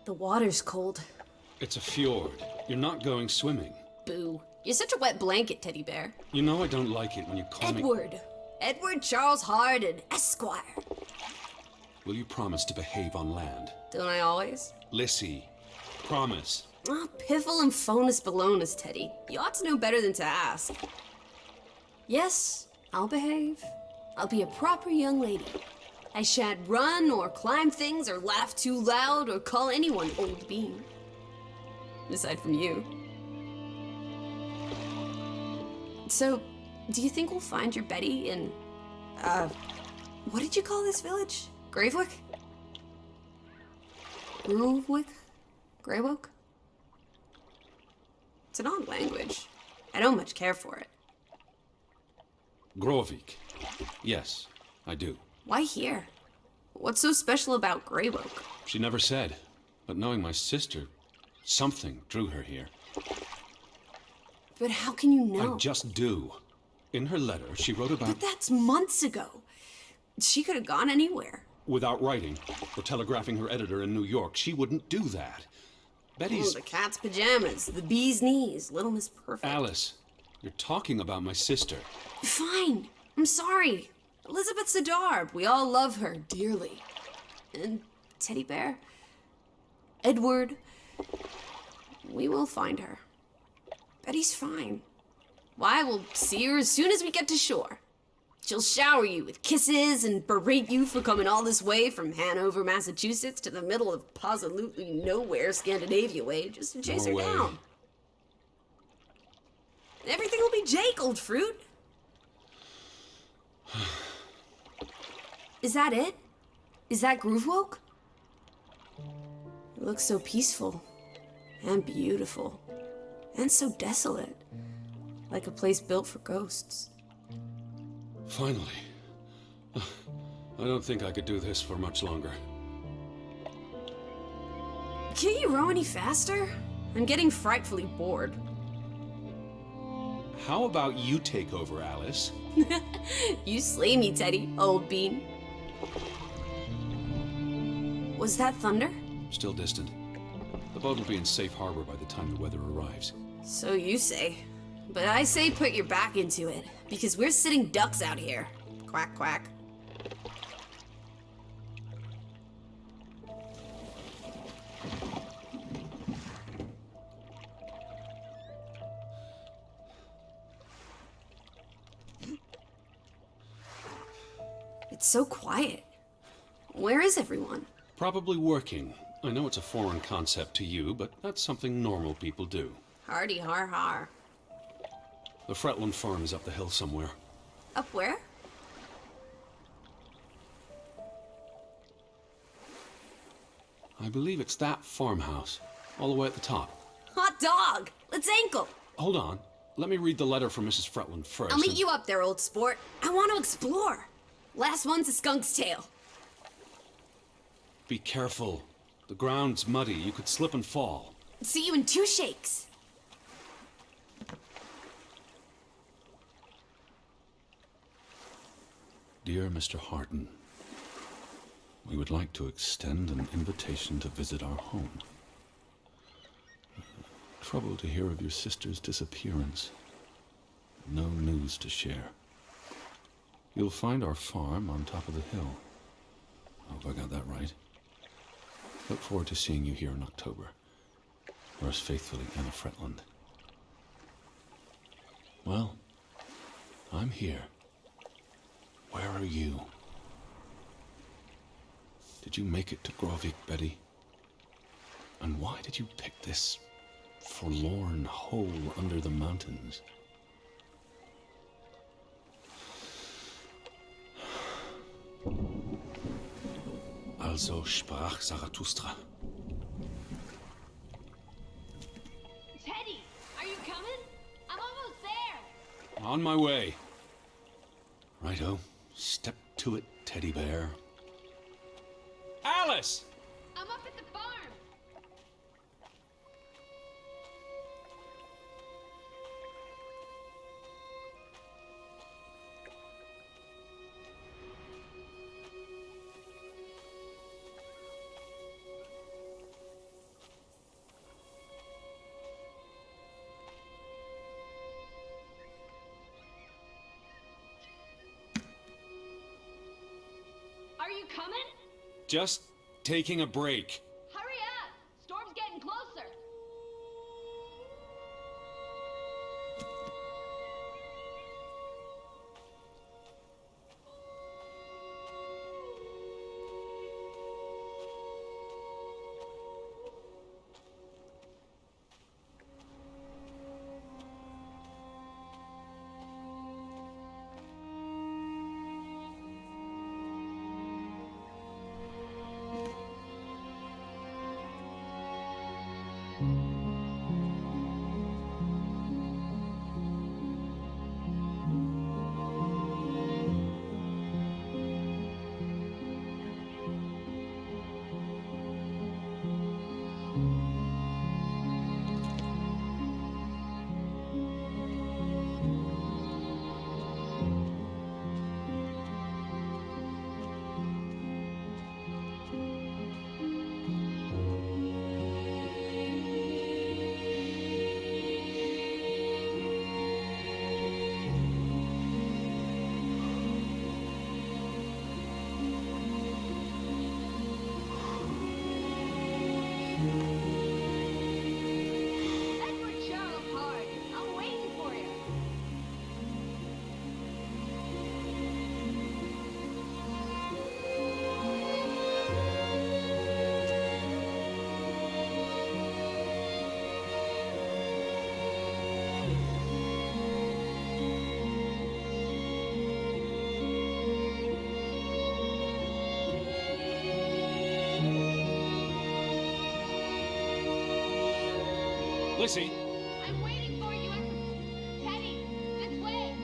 The water's cold. It's a fjord. You're not going swimming. Boo. You're such a wet blanket, teddy bear. You know I don't like it when you call me... Edward. Edward Charles Hardin, Esquire. Will you promise to behave on land? Don't I always? Lissy, promise. Oh, piffle and phonus balonus, Teddy. You ought to know better than to ask. Yes, I'll behave. I'll be a proper young lady. I shan't run or climb things or laugh too loud or call anyone old bean. Aside from you. So, do you think we'll find your Betty in, what did you call this village? Gravewick? Grovewick? Greywoke? It's an odd language. I don't much care for it. Grovik. Yes, I do. Why here? What's so special about Greywoke? She never said, but knowing my sister, something drew her here. But how can you know? I just do. In her letter, she wrote about... But that's months ago. She could have gone anywhere. Without writing or telegraphing her editor in New York, she wouldn't do that. Betty's... Oh, the cat's pajamas, the bee's knees, Little Miss Perfect. Alice, you're talking about my sister. Fine. I'm sorry. Elizabeth Sidarb. We all love her dearly. And Teddy Bear. Edward. We will find her. Betty's fine. Why, we'll see her as soon as we get to shore. She'll shower you with kisses and berate you for coming all this way from Hanover, Massachusetts to the middle of absolutely nowhere Scandinavia way just to chase her down. Everything will be Jake, old fruit. Is that it? Is that Groovewoke? It looks so peaceful and beautiful and so desolate, like a place built for ghosts. Finally. I don't think I could do this for much longer. Can't you row any faster? I'm getting frightfully bored. How about you take over, Alice? You slay me, Teddy, old bean. Was that thunder? Still distant. The boat will be in safe harbor by the time the weather arrives. So you say. But I say put your back into it, because we're sitting ducks out here. Quack, quack. It's so quiet. Where is everyone? Probably working. I know it's a foreign concept to you, but that's something normal people do. Hardy har har. The Fretland farm is up the hill somewhere. Up where? I believe it's that farmhouse, all the way at the top. Hot dog! Let's ankle! Hold on. Let me read the letter from Mrs. Fretland first. I'll meet you up there, old sport. I want to explore. Last one's a skunk's tail. Be careful. The ground's muddy. You could slip and fall. See you in 2 shakes. Dear Mr. Hardin, we would like to extend an invitation to visit our home. Trouble to hear of your sister's disappearance. No news to share. You'll find our farm on top of the hill. I hope I got that right. Look forward to seeing you here in October. Yours faithfully, Anna Fretland. Well, I'm here. Where are you? Did you make it to Grovik, Betty? And why did you pick this forlorn hole under the mountains? Also sprach Zarathustra. Teddy, are you coming? I'm almost there. On my way. Righto. Step to it, teddy bear. Alice! I'm up at the farm. coming? Just taking a break. Hurry up! Storm's getting closer. Edward Charles Harden, I'm waiting for you. Lissy, I'm waiting for you, Edward. Teddy, this way.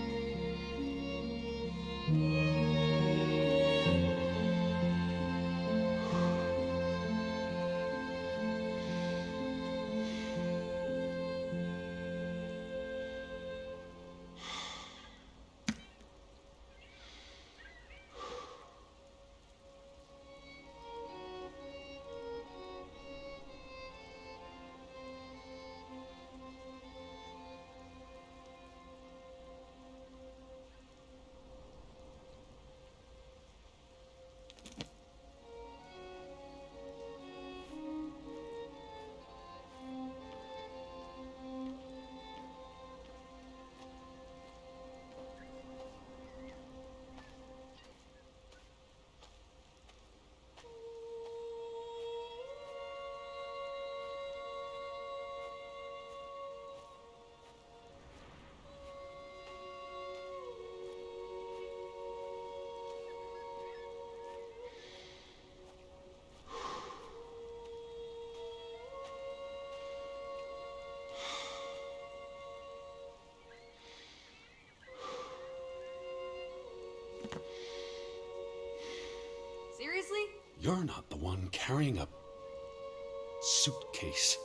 Seriously? you're not the one carrying a suitcase.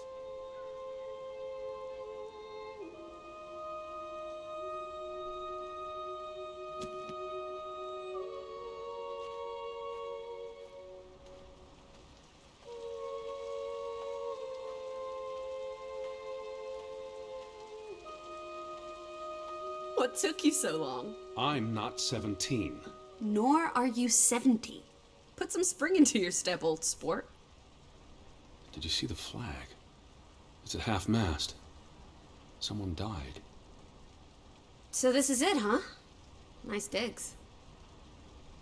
What took you so long? I'm not 17. Nor are you 70. Put some spring into your step, old sport. Did you see the flag? It's at half-mast. Someone died. So this is it, huh? Nice digs.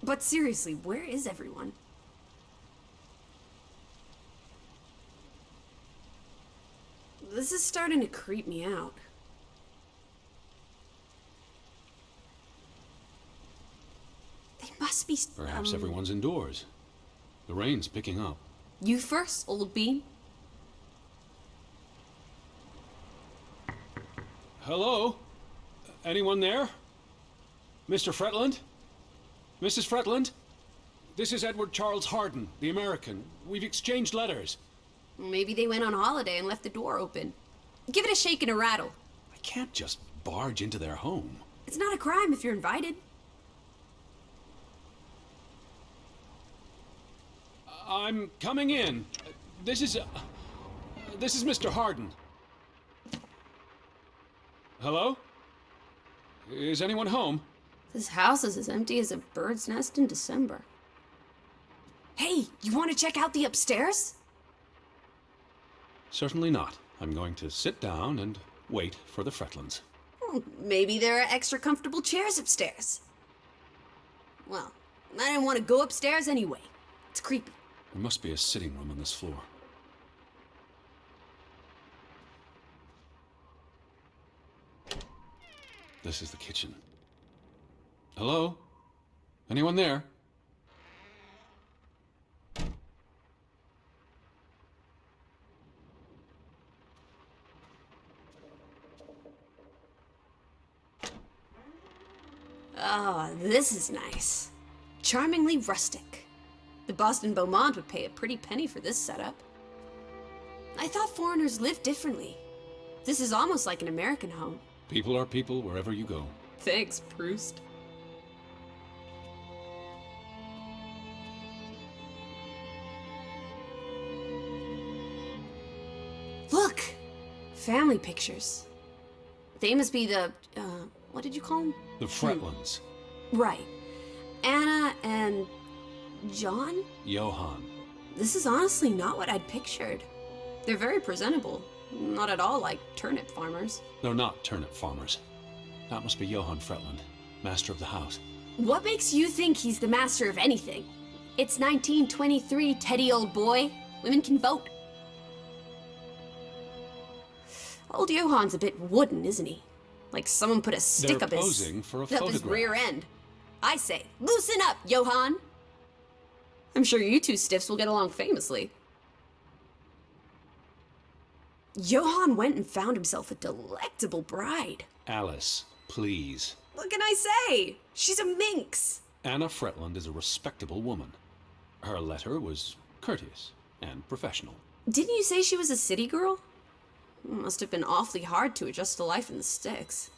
But seriously, where is everyone? This is starting to creep me out. They must be... Perhaps everyone's indoors. The rain's picking up. You first, old bean. Hello? Anyone there? Mr. Fretland? Mrs. Fretland? This is Edward Charles Harden, the American. We've exchanged letters. Maybe they went on holiday and left the door open. Give it a shake and a rattle. I can't just barge into their home. It's not a crime if you're invited. I'm coming in. This is Mr. Harden. Hello? Is anyone home? This house is as empty as a bird's nest in December. Hey, you want to check out the upstairs? Certainly not. I'm going to sit down and wait for the Fretlands. Maybe there are extra comfortable chairs upstairs. Well, I didn't want to go upstairs anyway. It's creepy. There must be a sitting room on this floor. This is the kitchen. Hello? Anyone there? Ah, this is nice. Charmingly rustic. The Boston Beaumont would pay a pretty penny for this setup. I thought foreigners lived differently. This is almost like an American home. People are people wherever you go. Thanks, Proust. Look! Family pictures. They must be the, what did you call them? The Fretlands. Right. Anna and John? Johann. This is honestly not what I'd pictured. They're very presentable. Not at all like turnip farmers. They're not turnip farmers. That must be Johann Fretland, master of the house. What makes you think he's the master of anything? It's 1923, Teddy, old boy. Women can vote. Old Johann's a bit wooden, isn't he? Like someone put a stick They're up his, posing for a up his photograph. rear end. I say, loosen up, Johann. I'm sure you two stiffs will get along famously. Johann went and found himself a delectable bride. Alice, please. What can I say? She's a minx. Anna Fretland is a respectable woman. Her letter was courteous and professional. Didn't you say she was a city girl? Must have been awfully hard to adjust to life in the sticks.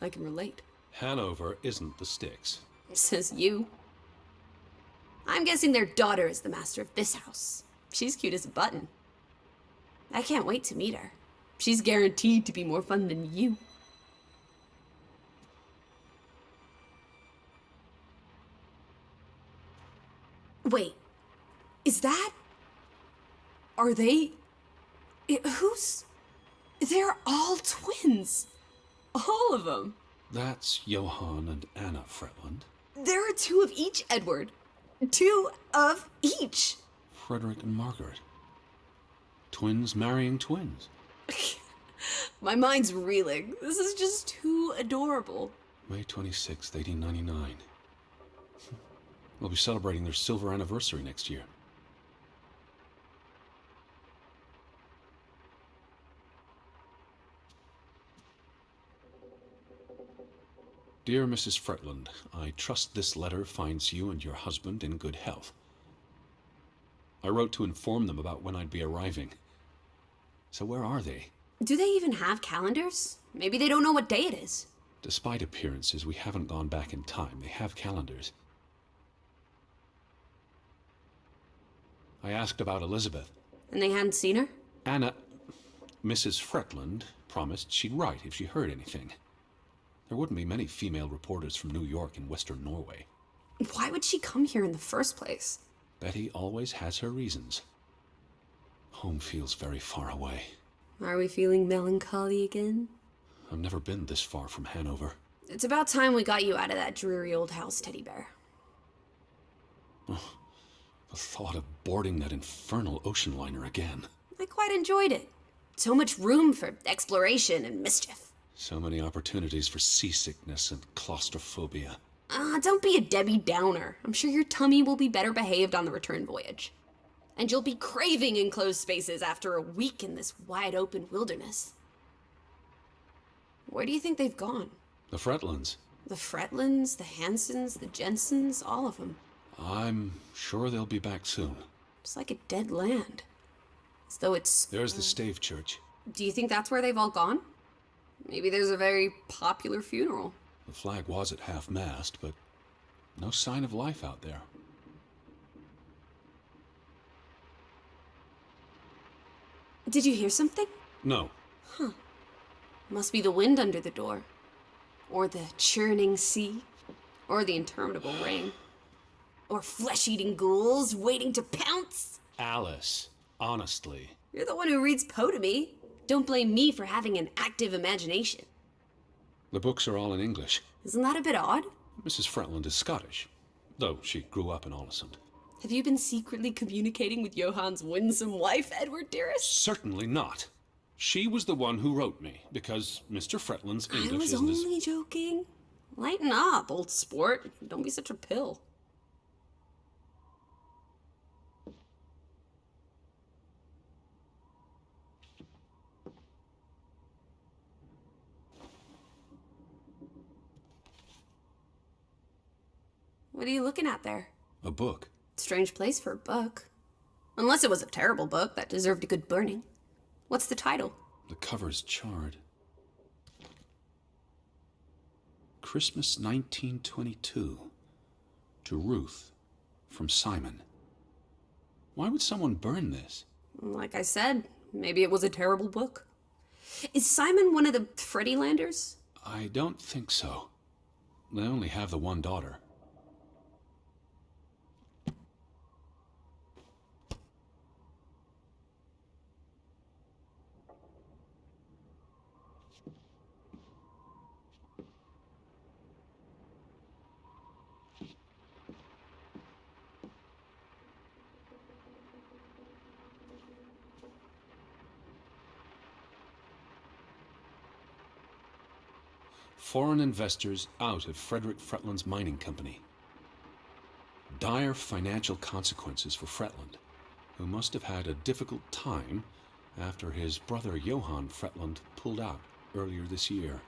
I can relate. Hanover isn't the sticks. Says you. I'm guessing their daughter is the master of this house. She's cute as a button. I can't wait to meet her. She's guaranteed to be more fun than you. Wait, is that... Are they... Who's... They're all twins. All of them. That's Johann and Anna Fretland. There are two of each, Edward. Two of each. Frederick and Margaret. Twins marrying twins. My mind's reeling. This is just too adorable. May 26th, 1899. We'll be celebrating their silver anniversary next year. Dear Mrs. Fretland, I trust this letter finds you and your husband in good health. I wrote to inform them about when I'd be arriving. So where are they? Do they even have calendars? Maybe they don't know what day it is. Despite appearances, we haven't gone back in time. They have calendars. I asked about Elizabeth. And they hadn't seen her? Anna, Mrs. Fretland, promised she'd write if she heard anything. There wouldn't be many female reporters from New York and Western Norway. Why would she come here in the first place? Betty always has her reasons. Home feels very far away. Are we feeling melancholy again? I've never been this far from Hanover. It's about time we got you out of that dreary old house, Teddy Bear. The thought of boarding that infernal ocean liner again. I quite enjoyed it. So much room for exploration and mischief. So many opportunities for seasickness and claustrophobia. Don't be a Debbie Downer. I'm sure your tummy will be better behaved on the return voyage. And you'll be craving enclosed spaces after a week in this wide-open wilderness. Where do you think they've gone? The Fretlands. The Fretlands, the Hansons, the Jensens, all of them. I'm sure they'll be back soon. It's like a dead land. As though it's... There's the Stave Church. Do you think that's where they've all gone? Maybe there's a very popular funeral. The flag was at half-mast, but no sign of life out there. Did you hear something? No. Must be the wind under the door. Or the churning sea. Or the interminable rain. Or flesh-eating ghouls waiting to pounce? Alice, honestly. You're the one who reads Poe to me. Don't blame me for having an active imagination. The books are all in English. Isn't that a bit odd? Mrs. Fretland is Scottish, though she grew up in Olesund. Have you been secretly communicating with Johann's winsome wife, Edward dearest? Certainly not. She was the one who wrote me, because Mr. Fretland's English I was isn't as... only joking. Lighten up, old sport. Don't be such a pill. What are you looking at there? A book. Strange place for a book. Unless it was a terrible book that deserved a good burning. What's the title? The cover's charred. Christmas 1922. To Ruth. From Simon. Why would someone burn this? Like I said, maybe it was a terrible book. Is Simon one of the Freddy Landers? I don't think so. They only have the one daughter. Foreign investors out of Frederick Fretland's mining company. Dire financial consequences for Fretland, who must have had a difficult time after his brother Johann Fretland pulled out earlier this year.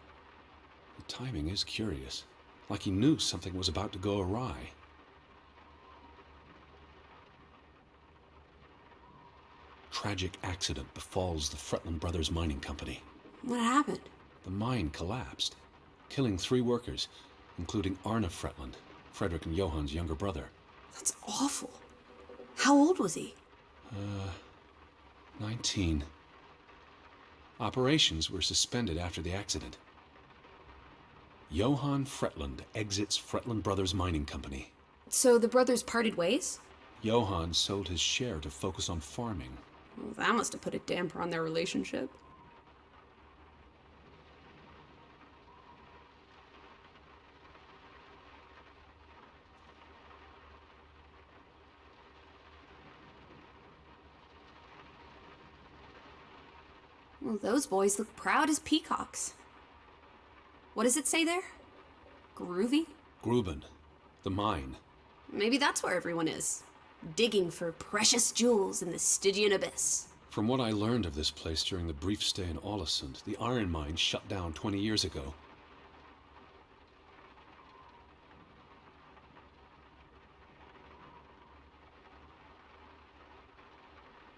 The timing is curious, like he knew something was about to go awry. Tragic accident befalls the Fretland Brothers Mining Company. What happened? The mine collapsed, killing 3 workers, including Arne Fretland, Frederick and Johann's younger brother. That's awful. How old was he? 19. Operations were suspended after the accident. Johann Fretland exits Fretland Brothers Mining Company. So the brothers parted ways? Johann sold his share to focus on farming. Well, that must have put a damper on their relationship. Well, those boys look proud as peacocks. What does it say there? Groovy? Gruben, the mine. Maybe that's where everyone is. Digging for precious jewels in the Stygian abyss. From what I learned of this place during the brief stay in Olesund, the iron mine shut down 20 years ago.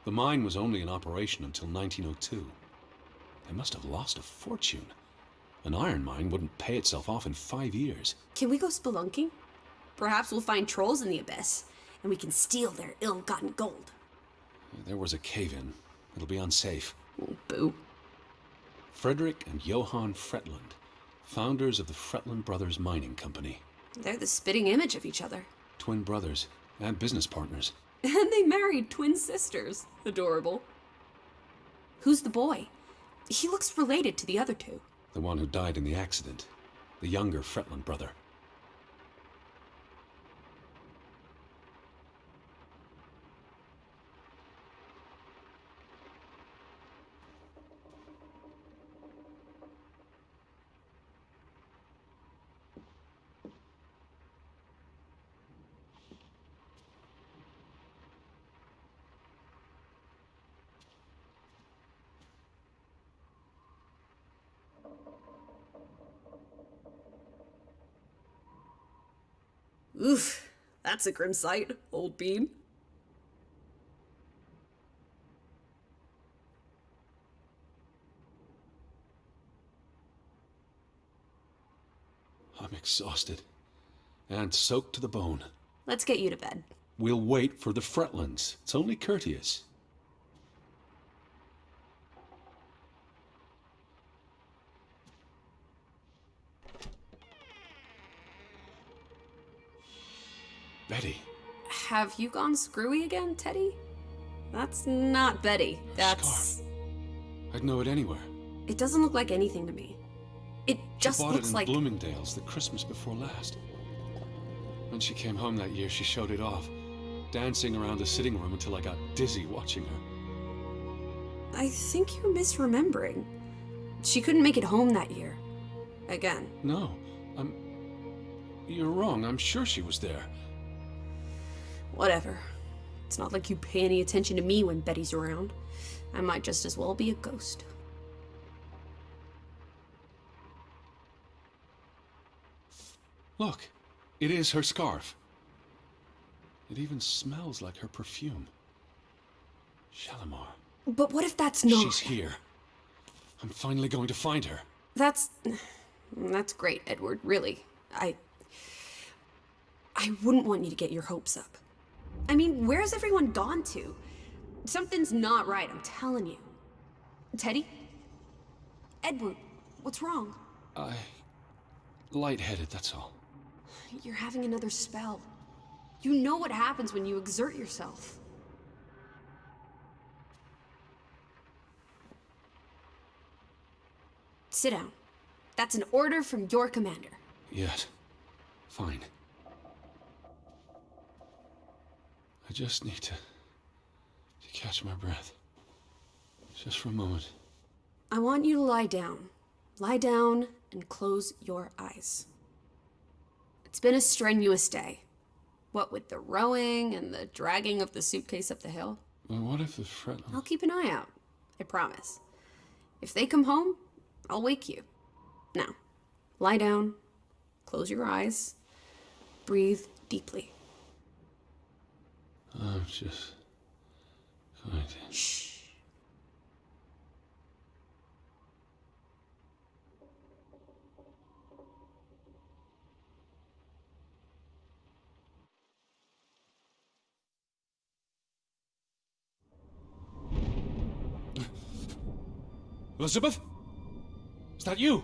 The mine was only in operation until 1902. They must have lost a fortune. An iron mine wouldn't pay itself off in 5 years. Can we go spelunking? Perhaps we'll find trolls in the abyss, and we can steal their ill-gotten gold. There was a cave-in. It'll be unsafe. Oh, boo. Frederick and Johann Fretland, founders of the Fretland Brothers Mining Company. They're the spitting image of each other. Twin brothers and business partners. And they married twin sisters. Adorable. Who's the boy? He looks related to the other two. The one who died in the accident. The younger Fretland brother. Oof, that's a grim sight, old bean. I'm exhausted. And soaked to the bone. Let's get you to bed. We'll wait for the Fretlands. It's only courteous. Betty. Have you gone screwy again, Teddy? That's not Betty. That's... Scarf. I'd know it anywhere. It doesn't look like anything to me. It just She bought looks it in like... Bloomingdale's the Christmas before last. When she came home that year, she showed it off, dancing around the sitting room until I got dizzy watching her. I think you're misremembering. She couldn't make it home that year. Again. No, you're wrong. I'm sure she was there. Whatever. It's not like you pay any attention to me when Betty's around. I might just as well be a ghost. Look, it is her scarf. It even smells like her perfume. Shalimar. But what if that's not... She's here. I'm finally going to find her. That's great, Edward, really. I wouldn't want you to get your hopes up. I mean, where's everyone gone to? Something's not right, I'm telling you. Teddy? Edward, what's wrong? Lightheaded, that's all. You're having another spell. You know what happens when you exert yourself. Sit down. That's an order from your commander. Yes. Fine. I just need to catch my breath. Just for a moment. I want you to lie down. Lie down and close your eyes. It's been a strenuous day. What with the rowing and the dragging of the suitcase up the hill. But what if the I'll keep an eye out. I promise. If they come home, I'll wake you. Now, lie down, close your eyes, breathe deeply. I'm just going to... Shh. Elizabeth? Is that you?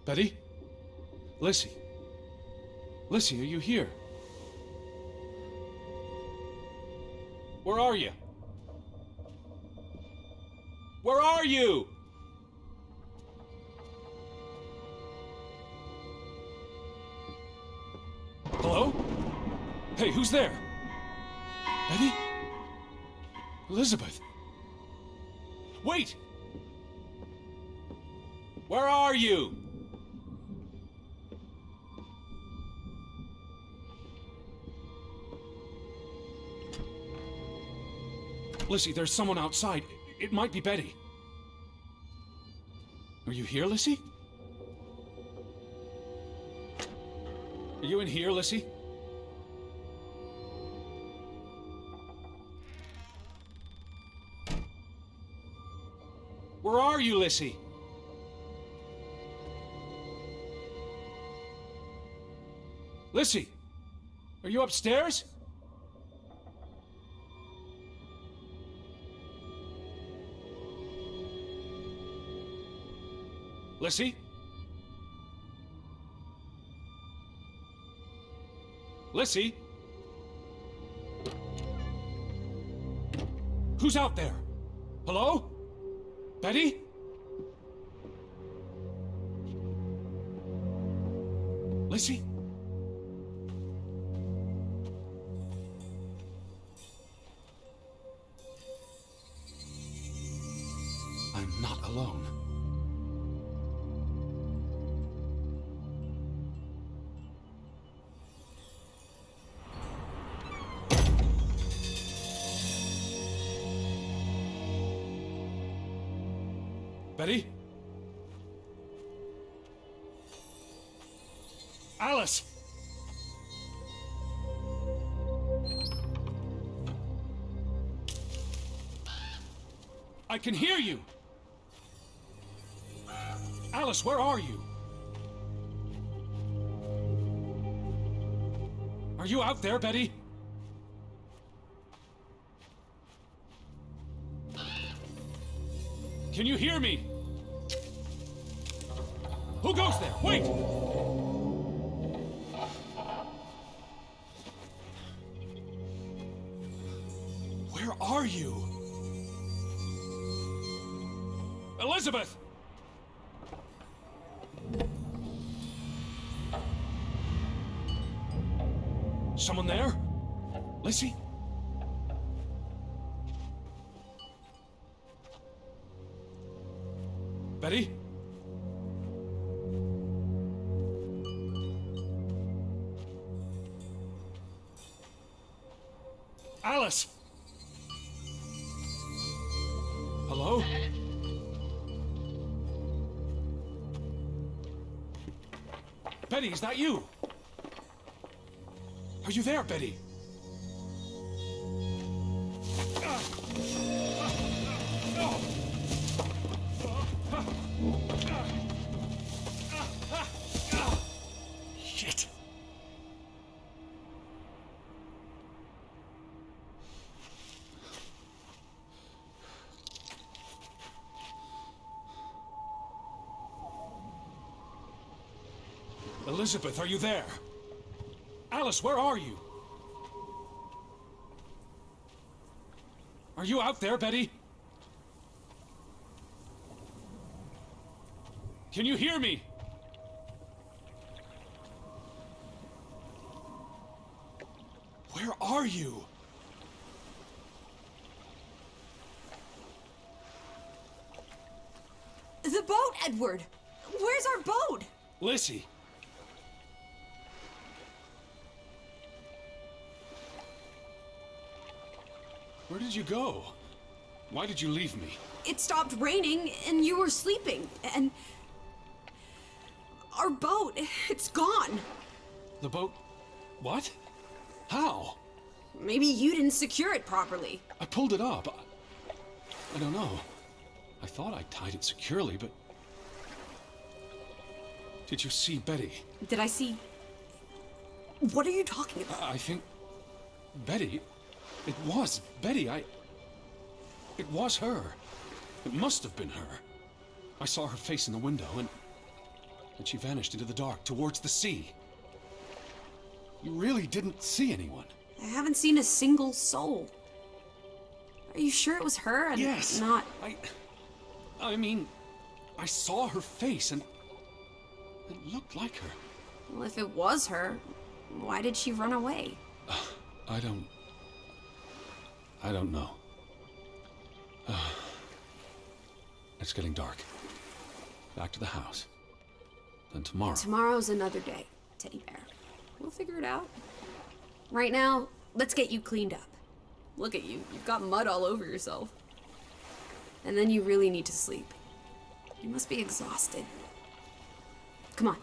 Betty? Lissy? Lissy, are you here? Where are you? Where are you? Hello? Hey, who's there? Betty? Elizabeth? Wait! Where are you? Lissy, there's someone outside. It might be Betty. Are you here, Lissy? Are you in here, Lissy? Where are you, Lissy? Lissy, are you upstairs? Lissy? Lissy? Who's out there? Hello? Betty? Lissy? I'm not alone. Betty? Alice! I can hear you! Alice, where are you? Are you out there, Betty? Can you hear me? Who goes there? Wait! Where are you? Elizabeth! Someone there? Lizzie? Betty? Alice! Hello? Betty, is that you? Are you there, Betty? Shit. Elizabeth, are you there? Alice, where are you? Are you out there, Betty? Can you hear me? Where are you? The boat, Edward! Where's our boat? Lizzie. Where did you go? Why did you leave me? It stopped raining and you were sleeping, and our boat, it's gone. The boat? What? How? Maybe you didn't secure it properly. I pulled it up. I don't know. I thought I tied it securely, but... Did you see Betty? Did I see... What are you talking about? I think... Betty? It was Betty. It was her. It must have been her. I saw her face in the window, and she vanished into the dark towards the sea. You really didn't see anyone? I haven't seen a single soul. Are you sure it was her and Yes. not... I mean, I saw her face, and it looked like her. Well, if it was her, why did she run away? I don't know. It's getting dark. Back to the house. Then tomorrow. Tomorrow's another day, Teddy Bear. We'll figure it out. Right now, let's get you cleaned up. Look at you. You've got mud all over yourself. And then you really need to sleep. You must be exhausted. Come on.